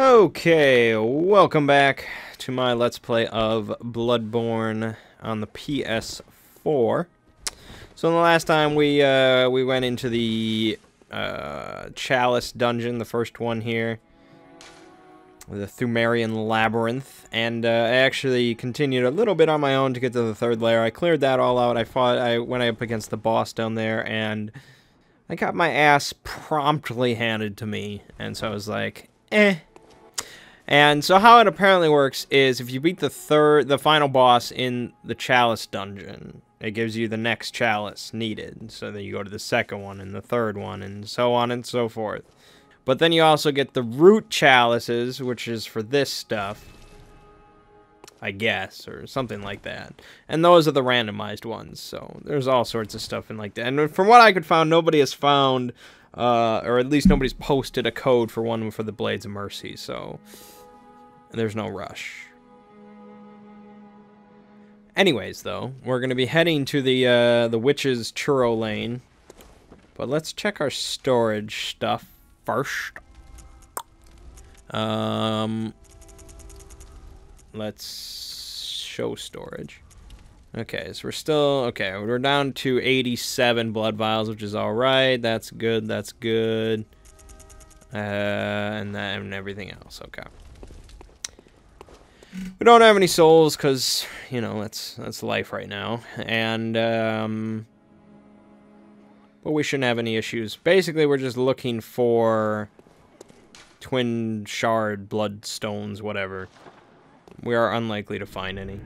Okay, welcome back to my Let's Play of Bloodborne on the PS4. So the last time we went into the Chalice dungeon, the first one here, the Thumerian Labyrinth, and I actually continued a little bit on my own to get to the third layer. I cleared that all out. I went up against the boss down there, and I got my ass promptly handed to me, and so I was like, eh. And so how it apparently works is if you beat the final boss in the Chalice dungeon, it gives you the next Chalice needed. So then you go to the second one and the third one and so on and so forth. But then you also get the root Chalices, which is for this stuff, I guess, or something like that. And those are the randomized ones. So there's all sorts of stuff in like that. And from what I could find, nobody has found, or at least nobody's posted a code for one for the Blades of Mercy. So there's no rush. Anyways, though, we're going to be heading to the Witch's Churro Lane. But let's check our storage stuff first. Let's show storage. Okay, so we're still... Okay, we're down to 87 blood vials, which is alright. That's good, that's good. And everything else, okay. We don't have any souls because, you know, that's life right now. And, but we shouldn't have any issues. Basically, we're just looking for twin shard, bloodstones, whatever. We are unlikely to find any.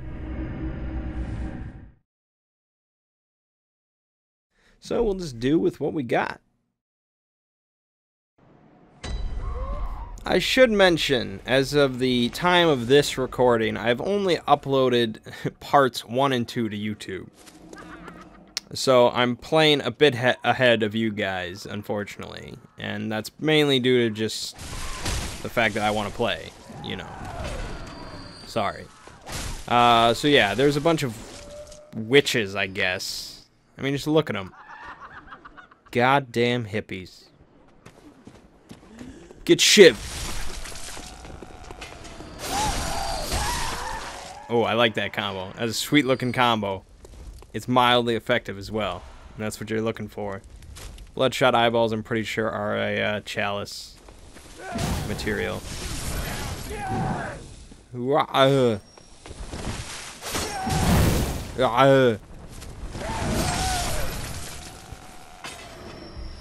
So we'll just do with what we got. I should mention, as of the time of this recording, I've only uploaded parts 1 and 2 to YouTube. So I'm playing a bit ahead of you guys, unfortunately. And that's mainly due to just the fact that I want to play, you know. Sorry. So yeah, there's a bunch of witches, I guess. I mean, just look at them. Goddamn hippies. Get shivved. Oh, I like that combo. That's a sweet looking combo. It's mildly effective as well. And that's what you're looking for. Bloodshot eyeballs, I'm pretty sure, are a chalice material.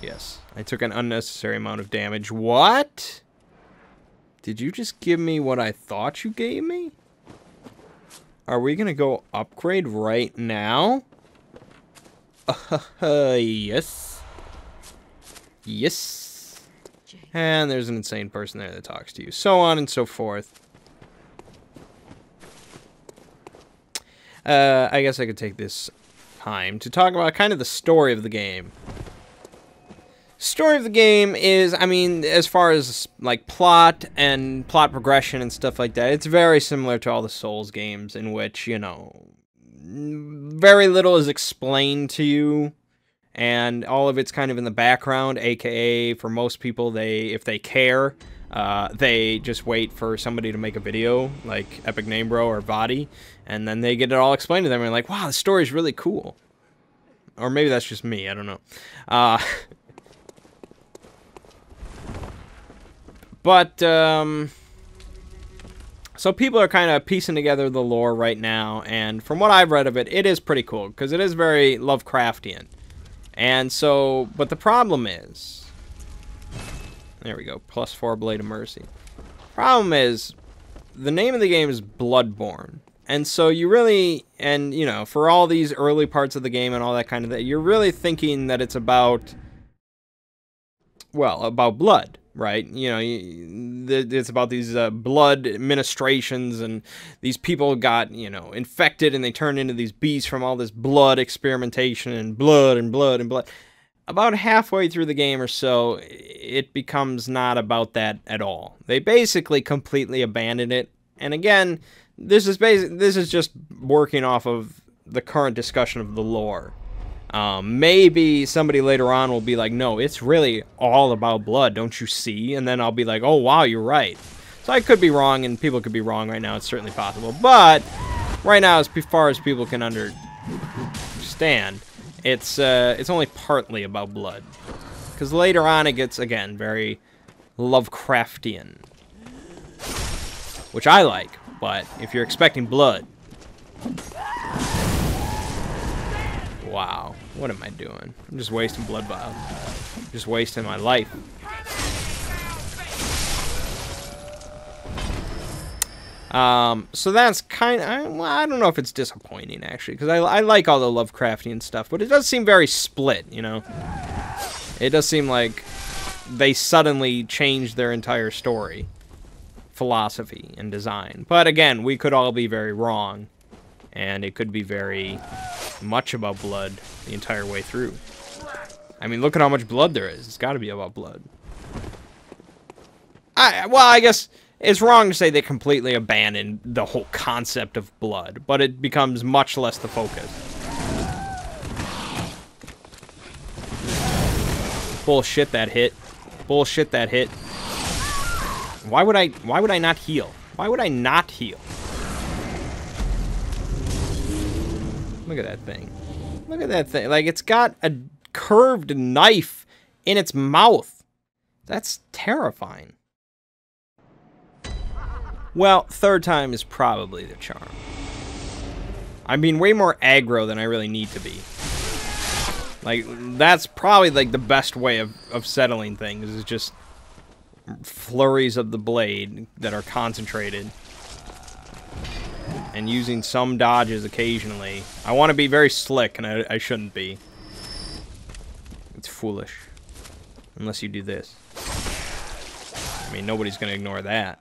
Yes, I took an unnecessary amount of damage. What? Did you just give me what I thought you gave me? Are we gonna go upgrade right now? Yes. Yes. And there's an insane person there that talks to you. So on and so forth. I guess I could take this time to talk about kind of the story of the game. Story of the game is, I mean, as far as like plot and plot progression and stuff like that, it's very similar to all the Souls games in which, you know, very little is explained to you and all of it's kind of in the background, aka for most people, if they care, they just wait for somebody to make a video like Epic Name Bro or Vadi, and then they get it all explained to them and like, wow, the story's really cool. Or maybe that's just me, I don't know. But, so people are kind of piecing together the lore right now, and from what I've read of it, it is pretty cool, because it is very Lovecraftian. And so, but the problem is, there we go, +4 Blade of Mercy. Problem is, the name of the game is Bloodborne. And so you really, and, you know, for all these early parts of the game and all that kind of thing, you're really thinking that it's about, well, about blood. Right, you know, it's about these blood ministrations, and these people got, you know, infected, and they turned into these beasts from all this blood experimentation and blood and blood and blood. About halfway through the game or so, it becomes not about that at all. They basically completely abandon it. And again, this is just working off of the current discussion of the lore. Maybe somebody later on will be like, no, it's really all about blood, don't you see? And then I'll be like, oh, wow, you're right. So I could be wrong, and people could be wrong right now. It's certainly possible. But right now, as far as people can understand, it's only partly about blood. Because later on, it gets, again, very Lovecraftian. Which I like, but if you're expecting blood... Wow, what am I doing? I'm just wasting blood vials. Just wasting my life. So that's kind of, well, I don't know if it's disappointing, actually, because I like all the Lovecraftian stuff, but it does seem very split, you know? It does seem like they suddenly changed their entire story, philosophy, and design. But again, we could all be very wrong, and it could be very much about blood the entire way through. I mean, look at how much blood there is. It's got to be about blood. Well, I guess... It's wrong to say they completely abandoned the whole concept of blood, but it becomes much less the focus. Bullshit that hit. Bullshit that hit. Why would I not heal? Why would I not heal? Look at that thing. Look at that thing. Like, it's got a curved knife in its mouth. That's terrifying. Well, third time is probably the charm. I'm being way more aggro than I really need to be. Like, that's probably, like, the best way of settling things, is just flurries of the blade that are concentrated. And using some dodges occasionally. I want to be very slick, and I shouldn't be. It's foolish. Unless you do this. I mean, nobody's going to ignore that.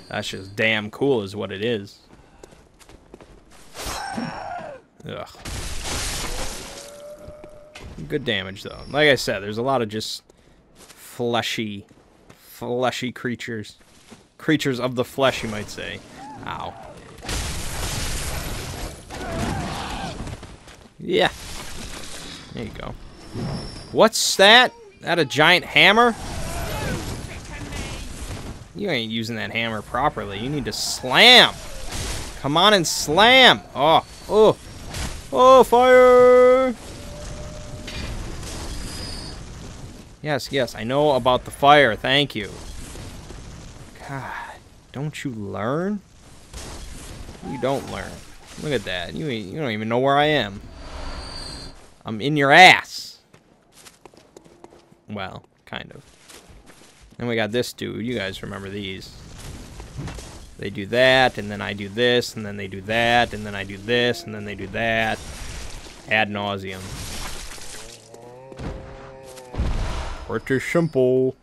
That's just damn cool is what it is. Ugh. Good damage, though. Like I said, there's a lot of just fleshy creatures. Creatures of the flesh, you might say. Ow. Yeah. There you go. What's that? That a giant hammer? You ain't using that hammer properly. You need to slam. Come on and slam. Oh, oh, oh, fire. Yes, yes, I know about the fire. Thank you. God, don't you learn? You don't learn. Look at that. You don't even know where I am. I'm in your ass. Well, kind of. Then we got this dude. You guys remember these. They do that, and then I do this, and then they do that, and then I do this, and then they do that. Ad nauseum. Pretty simple.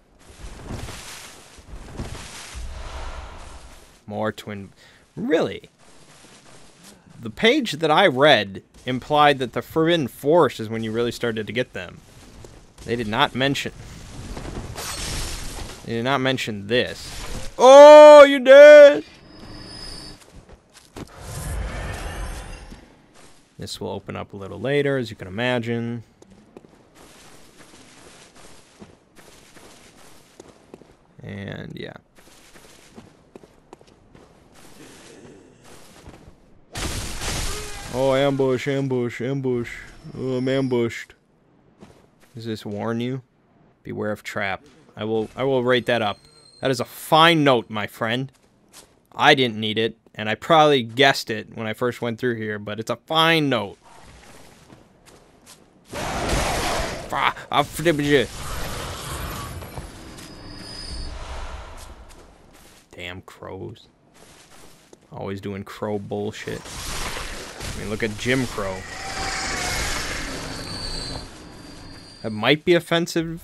More twin... Really? The page that I read implied that the Forbidden Forest is when you really started to get them. They did not mention... They did not mention this. Oh, you're dead! This will open up a little later, as you can imagine. And, yeah. Oh, ambush, ambush, ambush. Oh, I'm ambushed. Does this warn you? Beware of trap. I will rate that up. That is a fine note, my friend. I didn't need it, and I probably guessed it when I first went through here, but it's a fine note. Damn crows. Always doing crow bullshit. I mean, look at Jim Crow. That might be offensive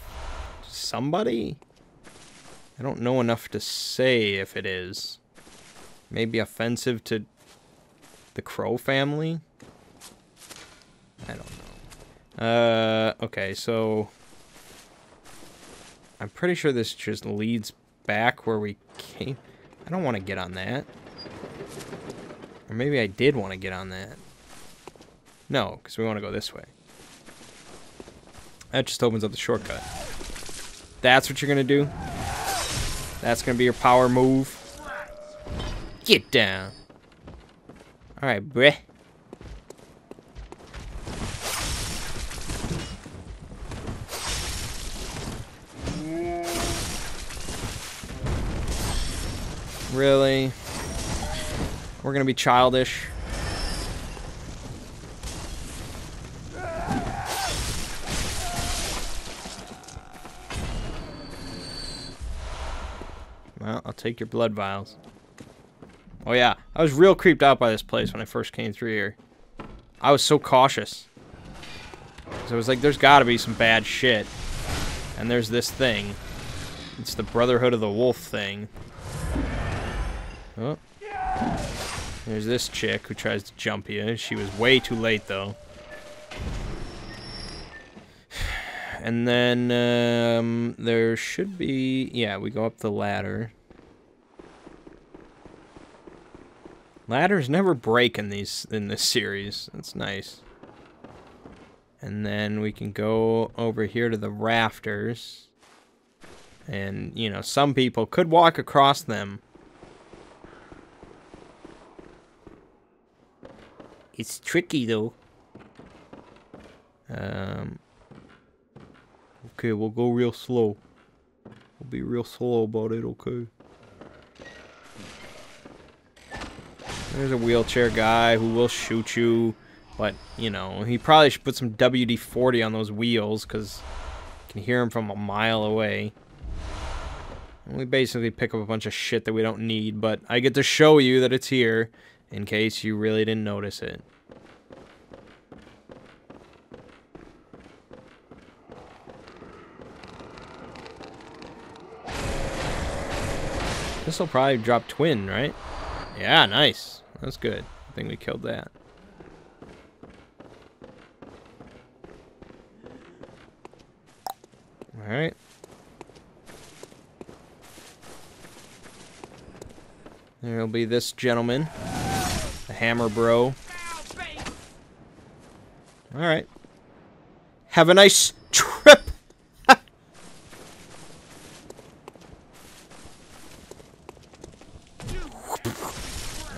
to somebody. I don't know enough to say if it is. Maybe offensive to the Crow family? I don't know. Okay, so... I'm pretty sure this just leads back where we came. I don't want to get on that. Or maybe I did want to get on that. No, because we want to go this way. That just opens up the shortcut. That's what you're going to do? That's gonna be your power move. Get down. Alright, bruh. Really? We're gonna be childish. Well, I'll take your blood vials. Oh yeah, I was real creeped out by this place when I first came through here. I was so cautious. So I was like, there's gotta be some bad shit. And there's this thing. It's the Brotherhood of the Wolf thing. Oh. There's this chick who tries to jump you. She was way too late, though. And then, there should be... Yeah, we go up the ladder. Ladders never break in this series. That's nice. And then we can go over here to the rafters. And, you know, some people could walk across them. It's tricky, though. Okay, we'll go real slow. We'll be real slow about it, okay? There's a wheelchair guy who will shoot you. But, you know, he probably should put some WD-40 on those wheels, because you can hear him from a mile away. And we basically pick up a bunch of shit that we don't need, but I get to show you that it's here, in case you really didn't notice it. This'll probably drop twin, right? Yeah, nice. That's good. I think we killed that. Alright. There'll be this gentleman. The hammer bro. Alright. Have a nice trip!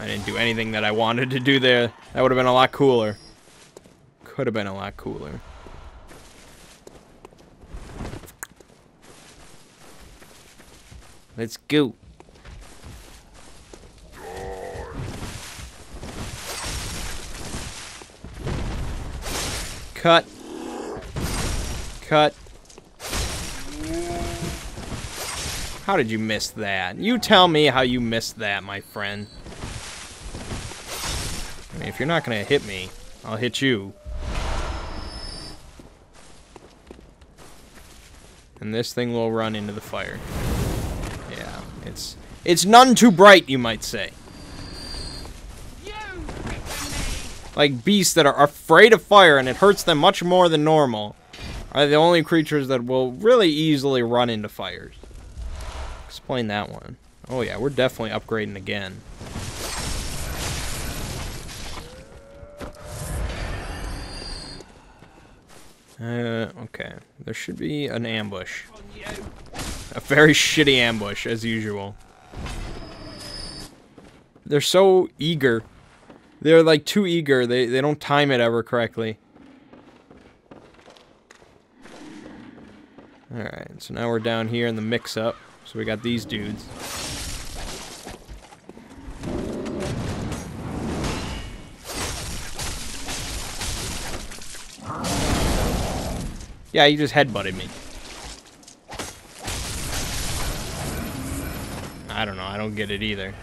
I didn't do anything that I wanted to do there. That would have been a lot cooler. Could have been a lot cooler. Let's go. Cut. Cut. How did you miss that? You tell me how you missed that, my friend. I mean, if you're not gonna hit me, I'll hit you. And this thing will run into the fire. Yeah, it's none too bright, you might say. Like beasts that are afraid of fire and it hurts them much more than normal are the only creatures that will really easily run into fires. Explain that one. Oh yeah, we're definitely upgrading again. Okay. There should be an ambush. A very shitty ambush, as usual. They're so eager. They're like too eager. They don't time it ever correctly. Alright, so now we're down here in the mix-up. So we got these dudes. Yeah, he just headbutted me. I don't know, I don't get it either.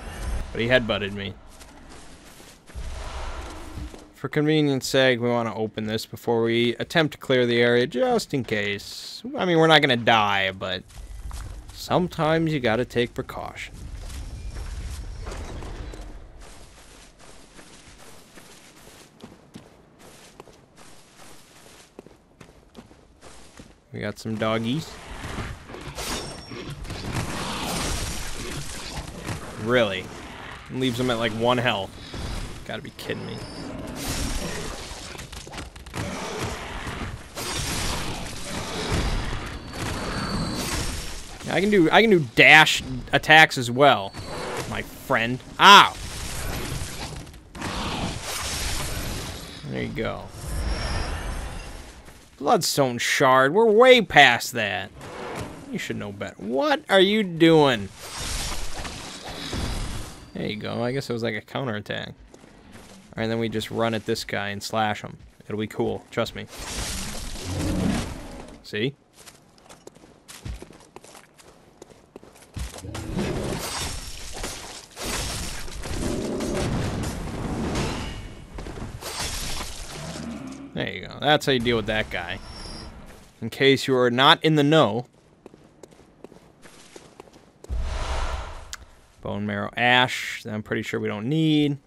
But he headbutted me. For convenience sake, we want to open this before we attempt to clear the area, just in case. I mean, we're not going to die, but sometimes you got to take precaution. We got some doggies. Really? Leaves them at like 1 health. Gotta be kidding me. I can do dash attacks as well, my friend. Ow! There you go. Bloodstone shard. We're way past that. You should know better. What are you doing? There you go. I guess it was like a counterattack. Alright, then we just run at this guy and slash him. It'll be cool. Trust me. See? There you go. That's how you deal with that guy. In case you are not in the know. Bone marrow ash. I'm pretty sure we don't need.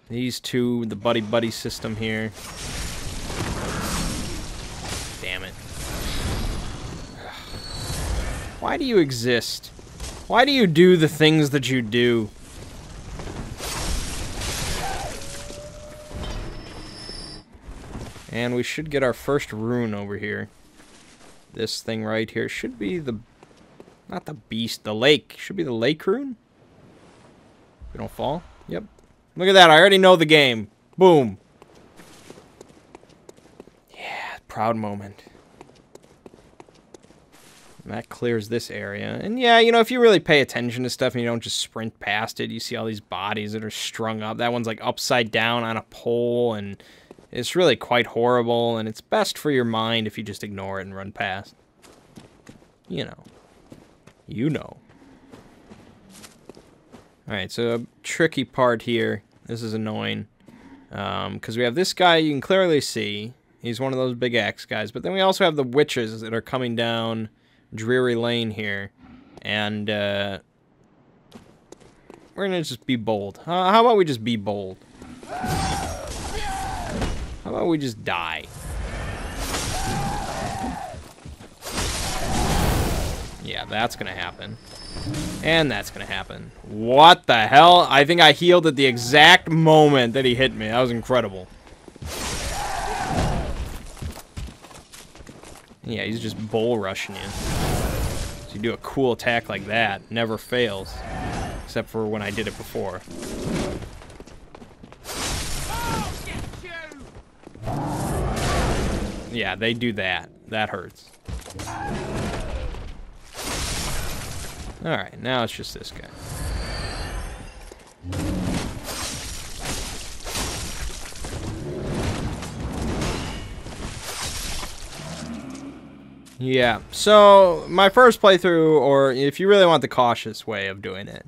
These two, the buddy system here. Damn it. Why do you exist? Why do you do the things that you do? And we should get our first rune over here. This thing right here should be the... Not the beast, the lake. Should be the lake rune? We don't fall? Yep. Look at that, I already know the game. Boom. Yeah, proud moment. And that clears this area. And yeah, you know, if you really pay attention to stuff and you don't just sprint past it, you see all these bodies that are strung up. That one's like upside down on a pole, and it's really quite horrible, and it's best for your mind if you just ignore it and run past. You know. You know. Alright, so a tricky part here. This is annoying. Because we have this guy you can clearly see. He's one of those big axe guys. But then we also have the witches that are coming down Dreary Lane here. And we're going to just be bold. How about we just be bold? How about we just die? Yeah, that's gonna happen. And that's gonna happen. What the hell? I think I healed at the exact moment that he hit me. That was incredible. Yeah, he's just bull rushing you. So you do a cool attack like that. Never fails. Except for when I did it before. Yeah, they do that. That hurts. Alright, now it's just this guy. Yeah, so my first playthrough, or if you really want the cautious way of doing it,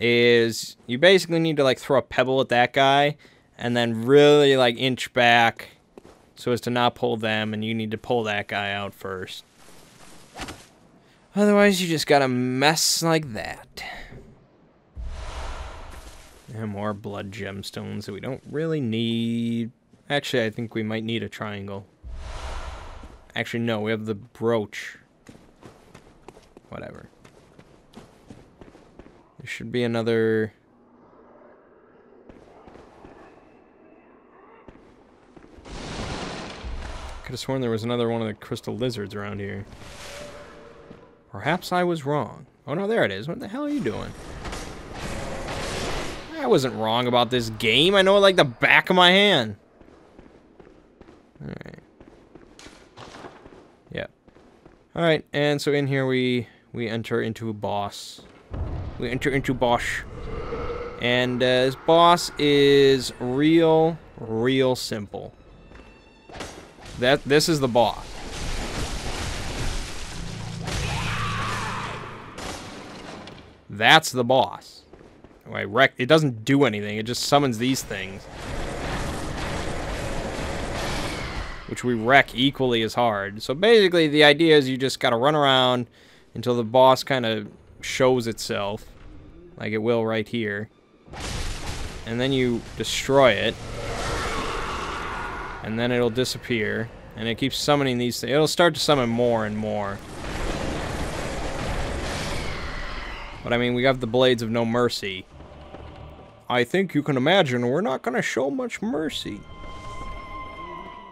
is you basically need to like throw a pebble at that guy and then really like inch back so as to not pull them, and you need to pull that guy out first. Otherwise, you just got a mess like that. And more blood gemstones that we don't really need. Actually, I think we might need a triangle. Actually, no, we have the brooch. Whatever. There should be another... Could have sworn there was another one of the crystal lizards around here. Perhaps I was wrong. Oh no, there it is. What the hell are you doing? I wasn't wrong about this game. I know it like the back of my hand. Alright. Yep. Alright, and so in here we enter into a boss. We enter into boss. And this boss is real simple. This is the boss. That's the boss. It doesn't do anything. It just summons these things. Which we wreck equally as hard. So basically the idea is you just gotta run around until the boss kind of shows itself. Like it will right here. And then you destroy it. And then it'll disappear. And it keeps summoning these things. It'll start to summon more and more. But I mean, we have the Blades of No Mercy. I think you can imagine we're not going to show much mercy.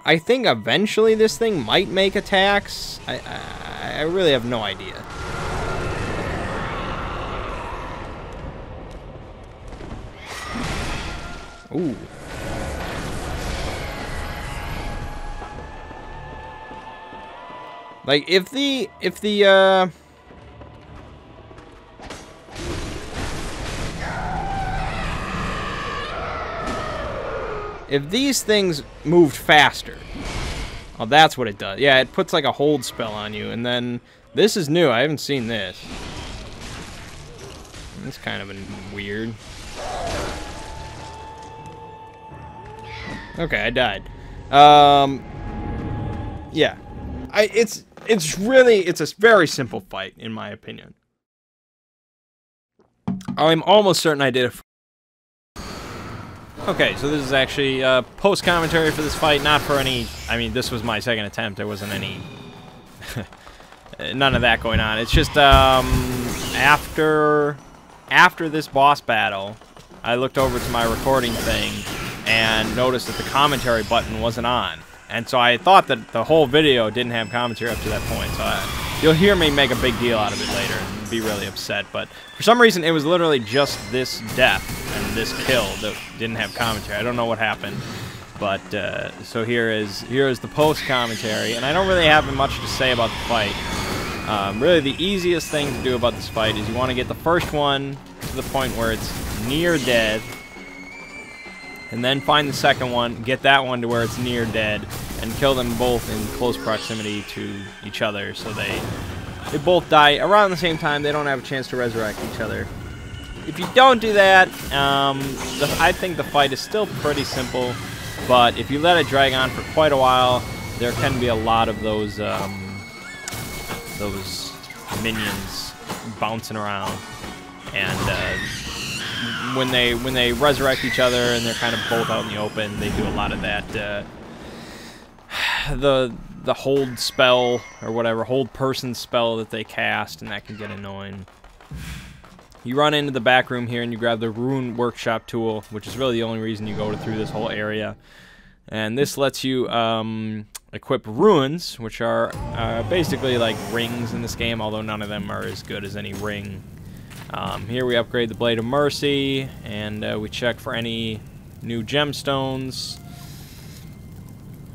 I think eventually this thing might make attacks. I really have no idea. Ooh. Like, if these things moved faster. Oh, that's what it does. Yeah, it puts like a hold spell on you, and then this is new. I haven't seen this. It's kind of weird. Okay, I died. Yeah. It's a very simple fight, in my opinion. I'm almost certain I did it. Okay, so this is actually post-commentary for this fight, not for any... I mean, this was my second attempt. There wasn't any... none of that going on. It's just, after this boss battle, I looked over to my recording thing and noticed that the commentary button wasn't on. And so I thought that the whole video didn't have commentary up to that point. So you'll hear me make a big deal out of it later and be really upset. But for some reason, it was literally just this death and this kill that didn't have commentary. I don't know what happened. But so here is the post commentary, and I don't really have much to say about the fight. Really, the easiest thing to do about this fight is you want to get the first one to the point where it's near dead, and then find the second one, get that one to where it's near dead, and kill them both in close proximity to each other, so they both die around the same time. They don't have a chance to resurrect each other. If you don't do that, I think the fight is still pretty simple, but if you let it drag on for quite a while, there can be a lot of those minions bouncing around, and when they resurrect each other and they're kind of both out in the open, they do a lot of that the hold spell or whatever, hold person spell that they cast, and that can get annoying. You run into the back room here and you grab the Rune Workshop tool, which is really the only reason you go through this whole area. And this lets you equip runes, which are basically like rings in this game, although none of them are as good as any ring. Here we upgrade the Blade of Mercy, and we check for any new gemstones.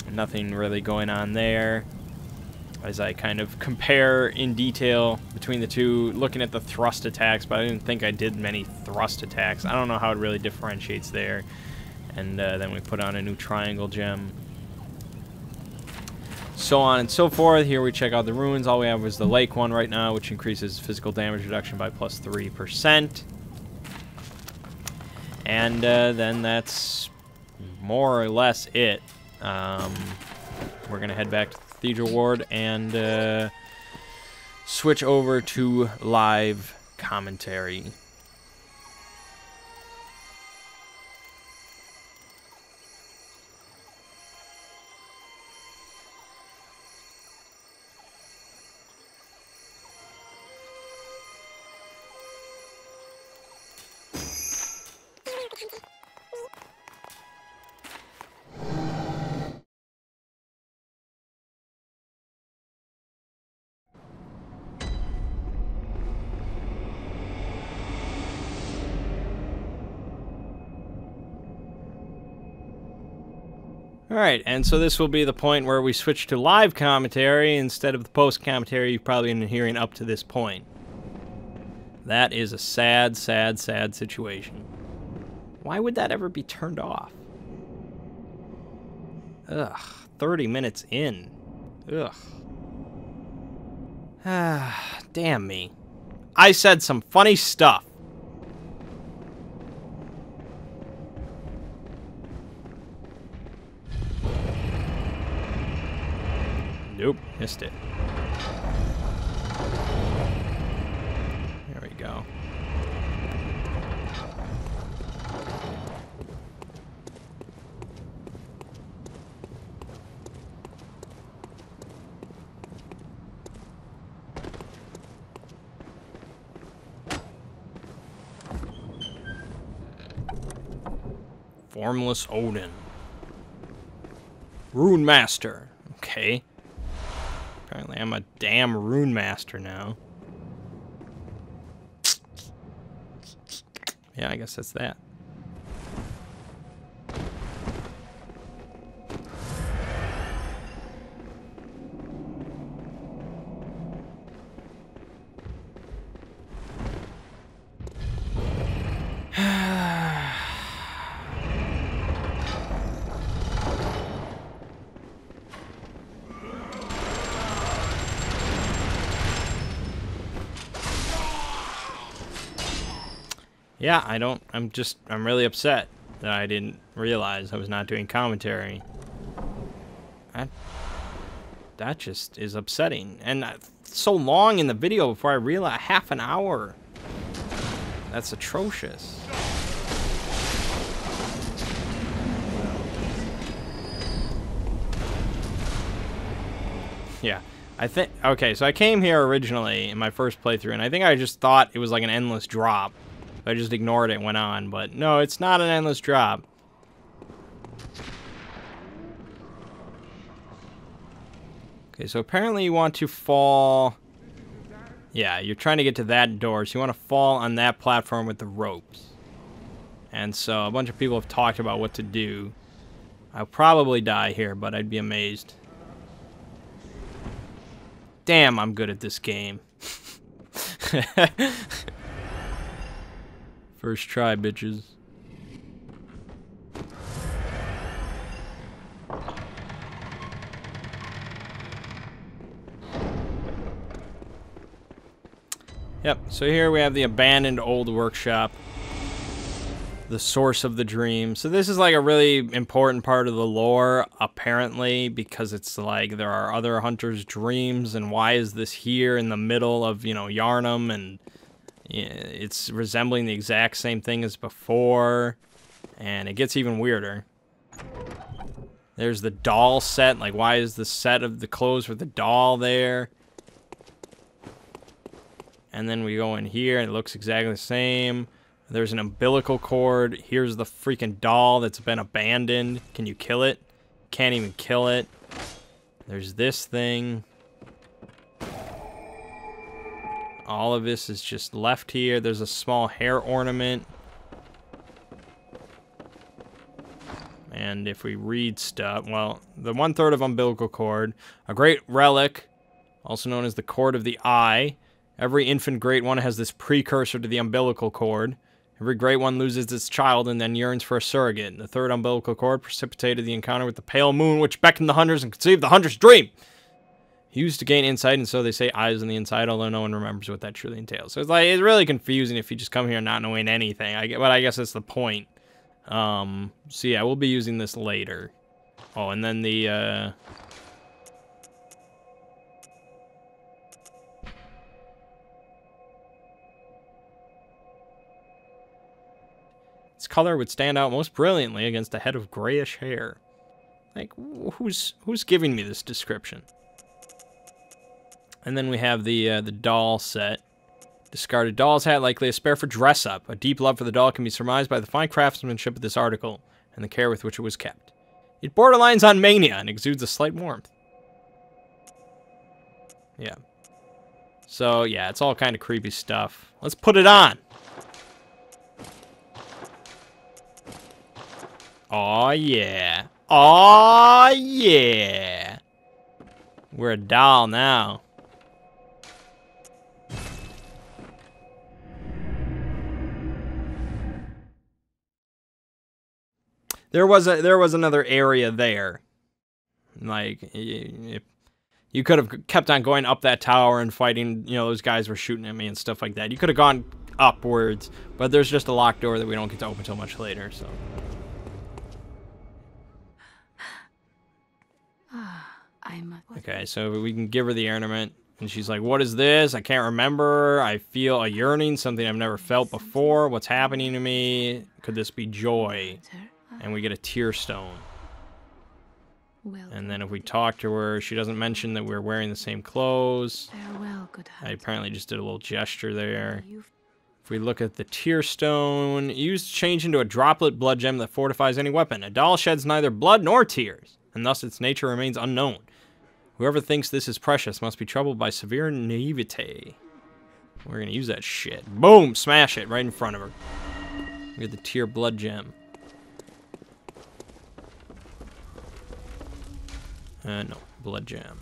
Nothing really going on there. As I kind of compare in detail between the two, looking at the thrust attacks, but I didn't think I did many thrust attacks. I don't know how it really differentiates there. And then we put on a new triangle gem. So on and so forth. Here we check out the runes. All we have is the lake one right now, which increases physical damage reduction by plus 3%. And then that's more or less it. We're going to head back to the Cathedral Ward and switch over to live commentary. Alright, and so this will be the point where we switch to live commentary instead of the post-commentary you've probably been hearing up to this point. That is a sad, sad, sad situation. Why would that ever be turned off? Ugh, 30 minutes in. Ugh. Ah, damn me. I said some funny stuff. Nope, missed it. There we go. Formless Odin. Rune Master. Okay. Apparently I'm a damn Rune Master now. Yeah, I guess that's that. Yeah, I'm really upset that I didn't realize I was not doing commentary. That just is upsetting. And so long in the video before I realize, half an hour. That's atrocious. Yeah, okay, so I came here originally in my first playthrough, and I think I just thought it was like an endless drop. I just ignored it and went on, but no, it's not an endless drop. Okay, so apparently you want to fall... Yeah, you're trying to get to that door, so you want to fall on that platform with the ropes. And so a bunch of people have talked about what to do. I'll probably die here, but I'd be amazed. Damn, I'm good at this game. First try, bitches. Yep, so here we have the abandoned old workshop. The source of the dream. So this is like a really important part of the lore, apparently, because it's like there are other hunters' dreams, and why is this here in the middle of, you know, Yharnam, and it's resembling the exact same thing as before, and it gets even weirder. There's the doll set, like why is the set of the clothes for the doll there? And then we go in here, and it looks exactly the same. There's an umbilical cord. Here's the freaking doll that's been abandoned. Can you kill it? Can't even kill it. There's this thing. All of this is just left here. There's a small hair ornament. And if we read stuff, well, the 1/3 of umbilical cord, a great relic, also known as the cord of the eye. Every infant great one has this precursor to the umbilical cord. Every great one loses its child and then yearns for a surrogate. The 3rd umbilical cord precipitated the encounter with the pale moon, which beckoned the hunters and conceived the hunter's dream. Used to gain insight, and so they say eyes on the inside, although no one remembers what that truly entails. So it's really confusing if you just come here not knowing anything. But I guess that's the point. So yeah, we'll be using this later. Oh, and then the its color would stand out most brilliantly against a head of grayish hair. Like, who's giving me this description? And then we have the doll set. Discarded doll's hat, likely a spare for dress-up. A deep love for the doll can be surmised by the fine craftsmanship of this article and the care with which it was kept. It borderlines on mania and exudes a slight warmth. Yeah. So, yeah, it's all kind of creepy stuff. Let's put it on! Aw, yeah. Aw, yeah! We're a doll now. There was another area there. Like, if you could have kept on going up that tower and fighting, you know, those guys were shooting at me and stuff like that. You could have gone upwards, but there's just a locked door that we don't get to open until much later, so. Okay, so we can give her the ornament, and she's like, what is this? I can't remember. I feel a yearning, something I've never felt before. What's happening to me? Could this be joy? And we get a tear stone. And then if we talk to her, she doesn't mention that we're wearing the same clothes. I apparently just did a little gesture there. If we look at the tear stone, used to change into a droplet blood gem that fortifies any weapon. A doll sheds neither blood nor tears, and thus its nature remains unknown. Whoever thinks this is precious must be troubled by severe naivete. We're gonna use that shit. Boom! Smash it right in front of her. We get the tear blood gem. No, blood gem.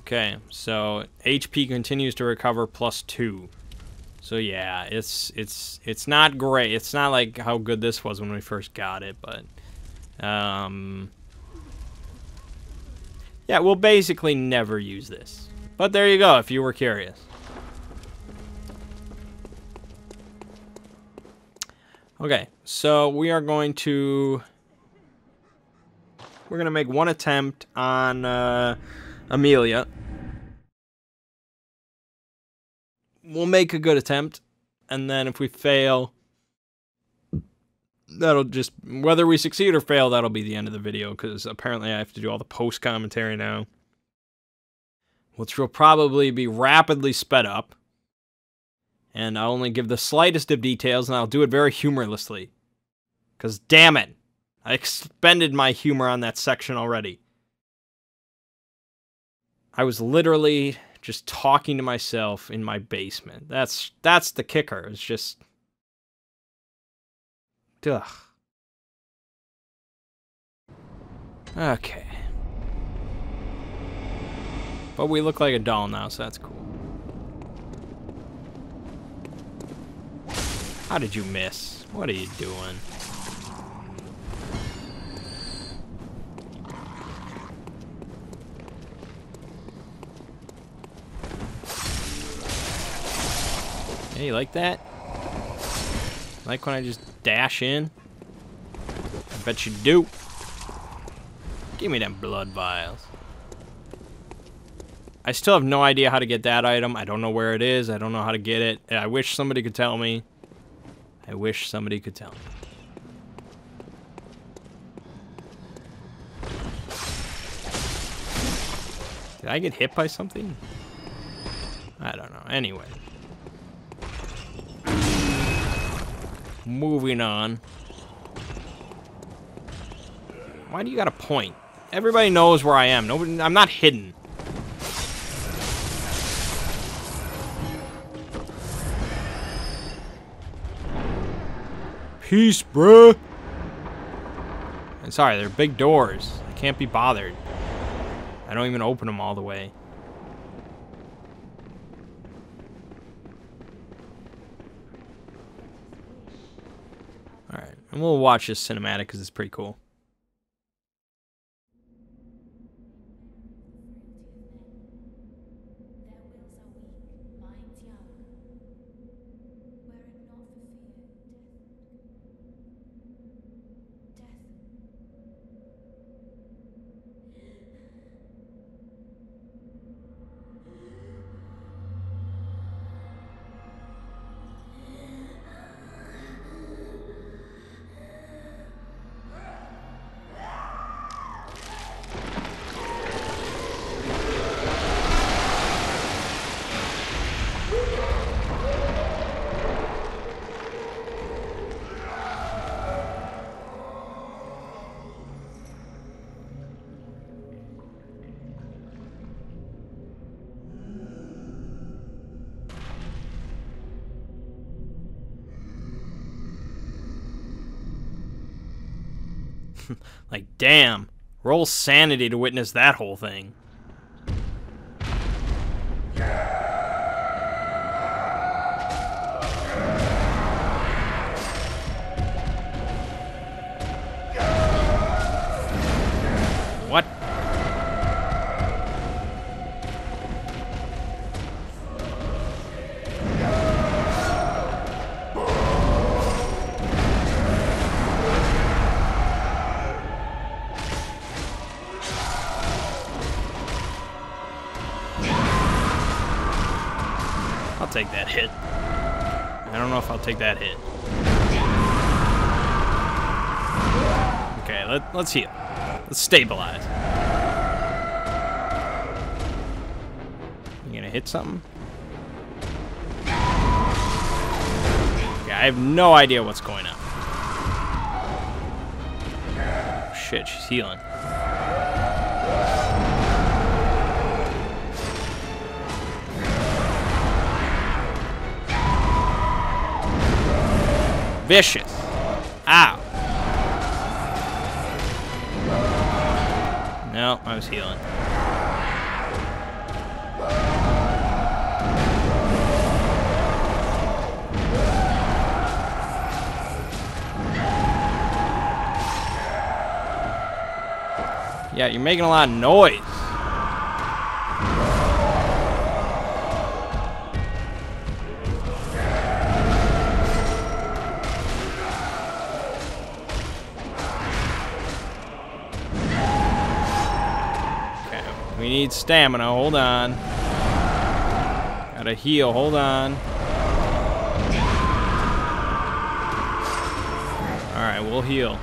Okay, so HP continues to recover +2. So yeah, it's not great. It's not like how good this was when we first got it, but yeah, we'll basically never use this. But there you go, if you were curious. Okay, so we are going to... We're going to make one attempt on Amelia. We'll make a good attempt, and then if we fail, that'll just... Whether we succeed or fail, that'll be the end of the video, because apparently I have to do all the post-commentary now. Which will probably be rapidly sped up. And I'll only give the slightest of details, and I'll do it very humorlessly. Because, damn it, I expended my humor on that section already. I was literally just talking to myself in my basement. That's the kicker. It's just... Ugh. Okay. But we look like a doll now, so that's cool. How did you miss? What are you doing? Hey, you like that? Like when I just dash in? I bet you do. Give me them blood vials. I still have no idea how to get that item. I don't know where it is. I don't know how to get it. I wish somebody could tell me. I wish somebody could tell me. Did I get hit by something? I don't know. Anyway. Moving on. Why do you gotta point? Everybody knows where I am. Nobody, I'm not hidden. Peace, bruh. I'm sorry, they're big doors. I can't be bothered. I don't even open them all the way. Alright, and we'll watch this cinematic because it's pretty cool. Like, damn. Roll sanity to witness that whole thing. What? I'll take that hit. I don't know if I'll take that hit. Okay, let's heal. Let's stabilize. You gonna hit something? Okay, I have no idea what's going on. Oh, shit, she's healing. Vicious. Ow. No, I was healing. Yeah, you're making a lot of noise. need stamina. Hold on. Gotta heal. Hold on. Alright, we'll heal.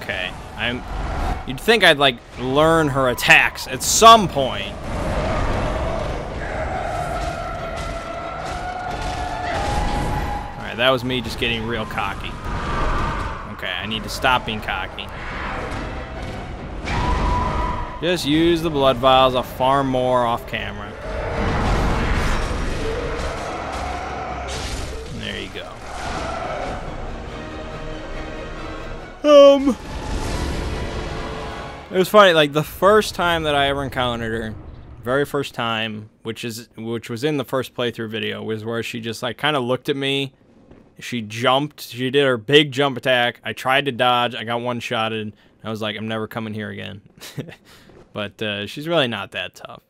Okay. You'd think I'd, like, learn her attacks at some point. Alright, that was me just getting real cocky. Okay, I need to stop being cocky. Just use the blood vials. I'll farm more off camera. There you go. It was funny, like, the first time that I ever encountered her, very first time, which was in the first playthrough video, was where she just, like, kind of looked at me. She jumped. She did her big jump attack. I tried to dodge. I got one-shotted. I was like, I'm never coming here again. But she's really not that tough.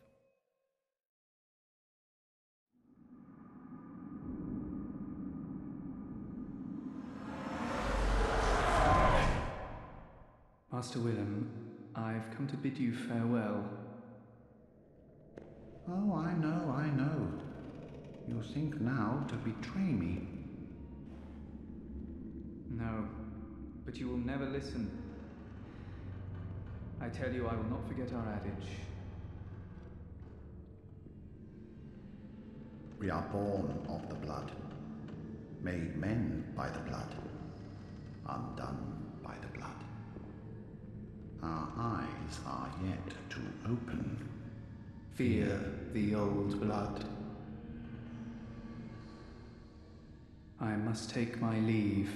Master Willem, I've come to bid you farewell. Oh, I know, I know. You think now to betray me. No, but you will never listen. I tell you, I will not forget our adage. We are born of the blood, made men by the blood, undone by the blood. Our eyes are yet to open. Fear the old blood. I must take my leave.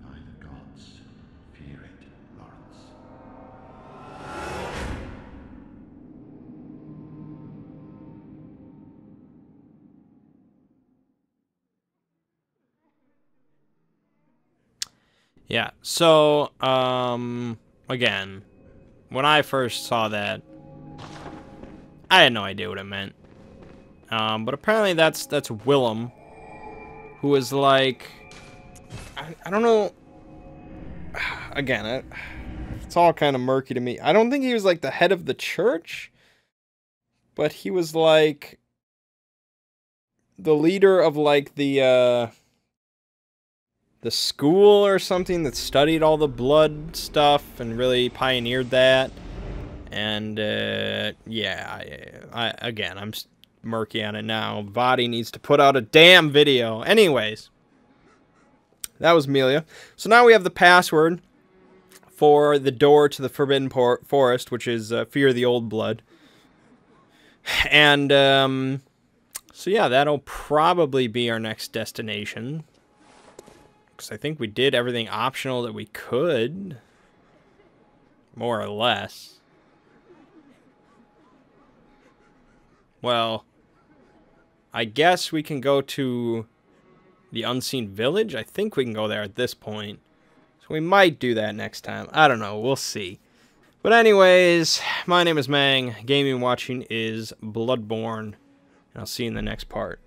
By the gods, fear it, Lawrence. Yeah, so, again, when I first saw that, I had no idea what it meant. But apparently that's Willem, who is like, I don't know, again, it's all kind of murky to me. I don't think he was like the head of the church, but he was like the leader of like the school or something that studied all the blood stuff and really pioneered that. And yeah, again, I'm murky on it now. Vadi needs to put out a damn video. Anyways, that was Melia. So now we have the password for the door to the Forbidden Forest, which is Fear the Old Blood. And so yeah, that'll probably be our next destination. I think we did everything optional that we could, more or less. Well, I guess we can go to the Unseen Village. I think we can go there at this point. So we might do that next time. I don't know. We'll see. But anyways, my name is Mangg. Gaming watching is Bloodborne. And I'll see you in the next part.